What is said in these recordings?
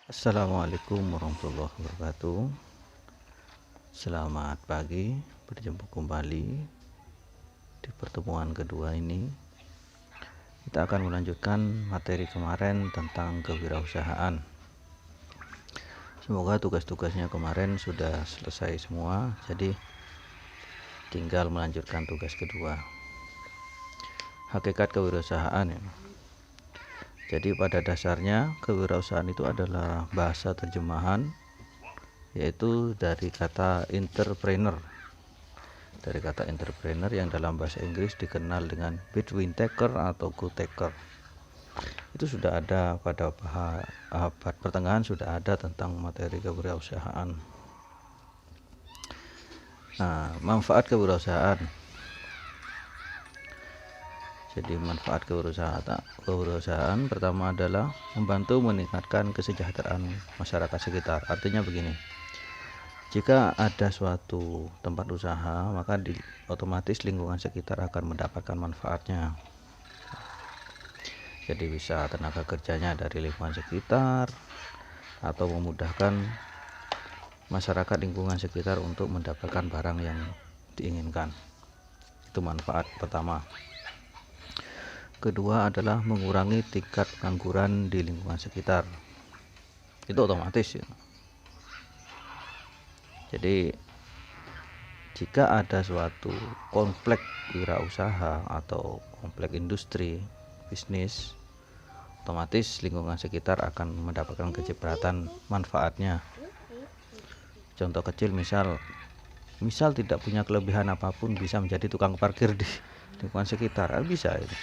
Assalamualaikum warahmatullahi wabarakatuh. Selamat pagi, berjumpa kembali di pertemuan kedua ini. Kita akan melanjutkan materi kemarin tentang kewirausahaan. Semoga tugas-tugasnya kemarin sudah selesai semua, jadi tinggal melanjutkan tugas kedua. Hakikat kewirausahaan ya. Jadi pada dasarnya kewirausahaan itu adalah bahasa terjemahan, yaitu dari kata entrepreneur. Dari kata entrepreneur yang dalam bahasa Inggris dikenal dengan between taker atau go taker. Itu sudah ada pada abad pertengahan, sudah ada tentang materi kewirausahaan. Nah, manfaat kewirausahaan. Jadi manfaat kewirausahaan pertama adalah membantu meningkatkan kesejahteraan masyarakat sekitar. Artinya begini, jika ada suatu tempat usaha, maka otomatis lingkungan sekitar akan mendapatkan manfaatnya. Jadi bisa tenaga kerjanya dari lingkungan sekitar, atau memudahkan masyarakat lingkungan sekitar untuk mendapatkan barang yang diinginkan. Itu manfaat pertama. Kedua adalah mengurangi tingkat pengangguran di lingkungan sekitar. Itu otomatis ya. Jadi jika ada suatu komplek wirausaha atau komplek industri, bisnis, otomatis lingkungan sekitar akan mendapatkan kecipratan manfaatnya. Contoh kecil, misal tidak punya kelebihan apapun, bisa menjadi tukang parkir di lingkungan sekitar, bisa itu.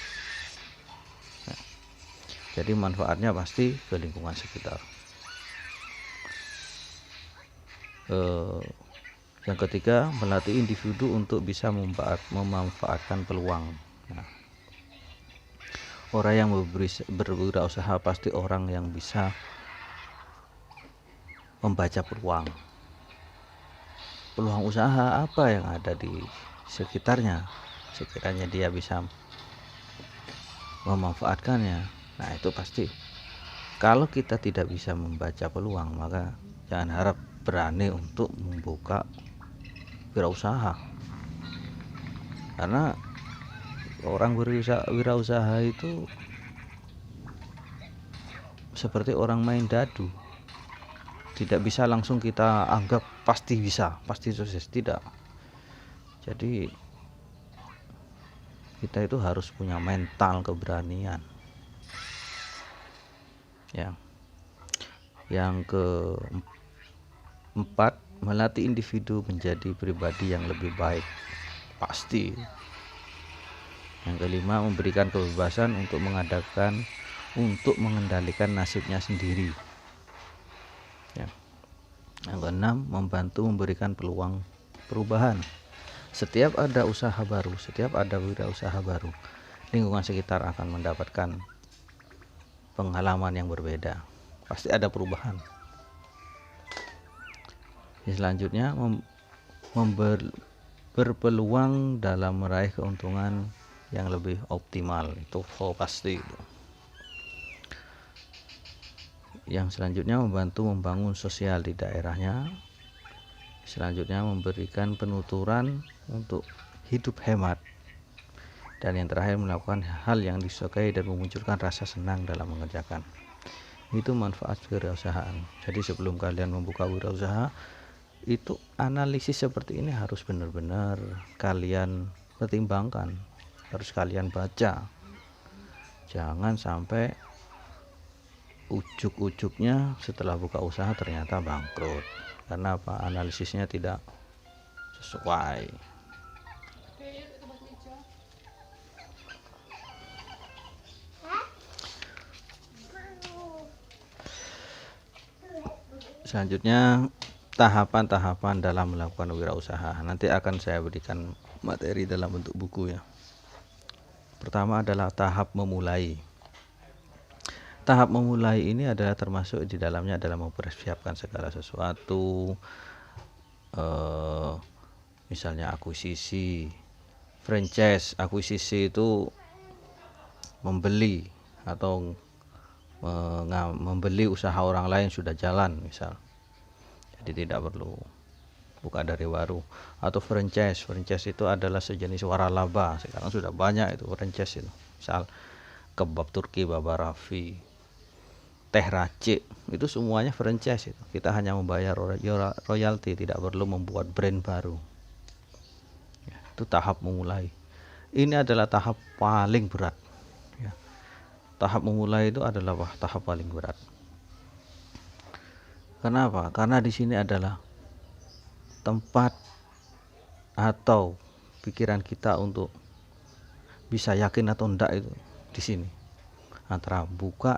Jadi manfaatnya pasti ke lingkungan sekitar. Yang ketiga, melatih individu untuk bisa memanfaatkan peluang. Nah, orang yang berwirausaha pasti orang yang bisa membaca peluang usaha apa yang ada di sekitarnya. Sekiranya dia bisa memanfaatkannya, nah itu pasti. Kalau kita tidak bisa membaca peluang, maka jangan harap berani untuk membuka wirausaha. Karena orang wirausaha itu seperti orang main dadu. Tidak bisa langsung kita anggap pasti bisa, pasti sukses, tidak. Jadi kita itu harus punya mental keberanian. Ya. Yang keempat, melatih individu menjadi pribadi yang lebih baik. Pasti. Yang kelima, memberikan kebebasan untuk mengendalikan nasibnya sendiri. Ya. Yang keenam, membantu memberikan peluang perubahan. Setiap ada usaha baru, setiap ada wirausaha baru, lingkungan sekitar akan mendapatkan pengalaman yang berbeda. Pasti ada perubahan. Selanjutnya, berpeluang dalam meraih keuntungan yang lebih optimal. Itu pasti. Yang selanjutnya, membantu membangun sosial di daerahnya. Selanjutnya, memberikan penuturan untuk hidup hemat. Dan yang terakhir, melakukan hal yang disukai dan memunculkan rasa senang dalam mengerjakan. Itu manfaat wirausahaan. Jadi sebelum kalian membuka wirausaha, itu analisis seperti ini harus benar-benar kalian pertimbangkan, harus kalian baca. Jangan sampai ujuk-ujuknya setelah buka usaha ternyata bangkrut. Karena apa? Analisisnya tidak sesuai. Selanjutnya, tahapan-tahapan dalam melakukan wirausaha. Nanti akan saya berikan materi dalam bentuk buku ya. Pertama adalah tahap memulai. Tahap memulai ini adalah termasuk di dalamnya adalah mempersiapkan segala sesuatu, misalnya akuisisi, franchise. Akuisisi itu membeli atau membeli usaha orang lain sudah jalan misal, jadi tidak perlu buka dari baru. Atau franchise itu adalah sejenis waralaba, sekarang sudah banyak itu franchise itu, misal kebab Turki Baba Rafi, teh racik, itu semuanya franchise itu. Kita hanya membayar royalti, tidak perlu membuat brand baru. Ya, itu tahap memulai. Ini adalah tahap paling berat. Ya. Tahap memulai itu adalah tahap paling berat. Kenapa? Karena di sini adalah tempat atau pikiran kita untuk bisa yakin atau enggak itu di sini. Antara buka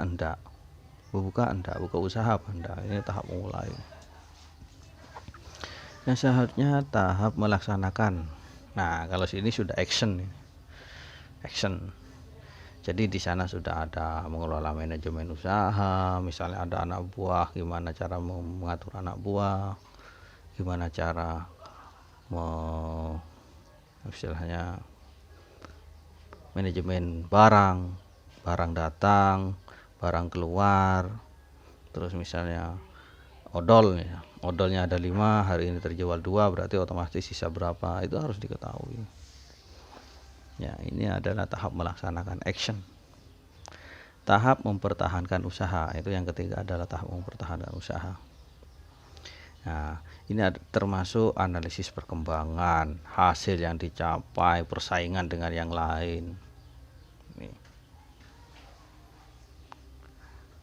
usaha apa enggak, ini tahap memulai. Yang selanjutnya tahap melaksanakan. Nah, kalau sini sudah action. Jadi di sana sudah ada mengelola manajemen usaha, misalnya ada anak buah, gimana cara mengatur anak buah, gimana cara istilahnya manajemen barang datang, barang keluar, terus misalnya odolnya ada 5, hari ini terjual 2, berarti otomatis sisa berapa, itu harus diketahui. Ya, ini adalah tahap melaksanakan action. Tahap mempertahankan usaha, itu yang ketiga adalah tahap mempertahankan usaha. Nah, ini termasuk analisis perkembangan, hasil yang dicapai, persaingan dengan yang lain.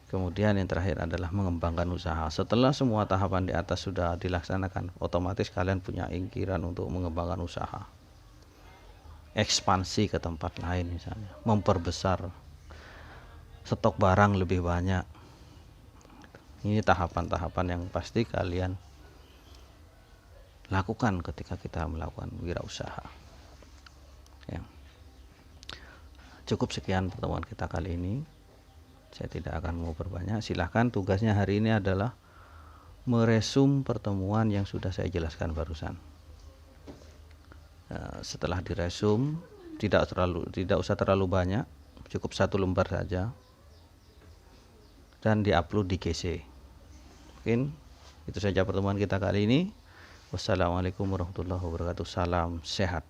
Kemudian yang terakhir adalah mengembangkan usaha. Setelah semua tahapan di atas sudah dilaksanakan, otomatis kalian punya ingiran untuk mengembangkan usaha. Ekspansi ke tempat lain misalnya, memperbesar stok barang lebih banyak. Ini tahapan-tahapan yang pasti kalian lakukan ketika kita melakukan wirausaha. Ya. Cukup sekian pertemuan kita kali ini. Saya tidak akan mau berbanyak. Silahkan, tugasnya hari ini adalah meresum pertemuan yang sudah saya jelaskan barusan. Setelah diresum, tidak usah terlalu banyak, cukup 1 lembar saja, dan diupload di GC. Mungkin itu saja pertemuan kita kali ini. Wassalamualaikum warahmatullahi wabarakatuh. Salam sehat.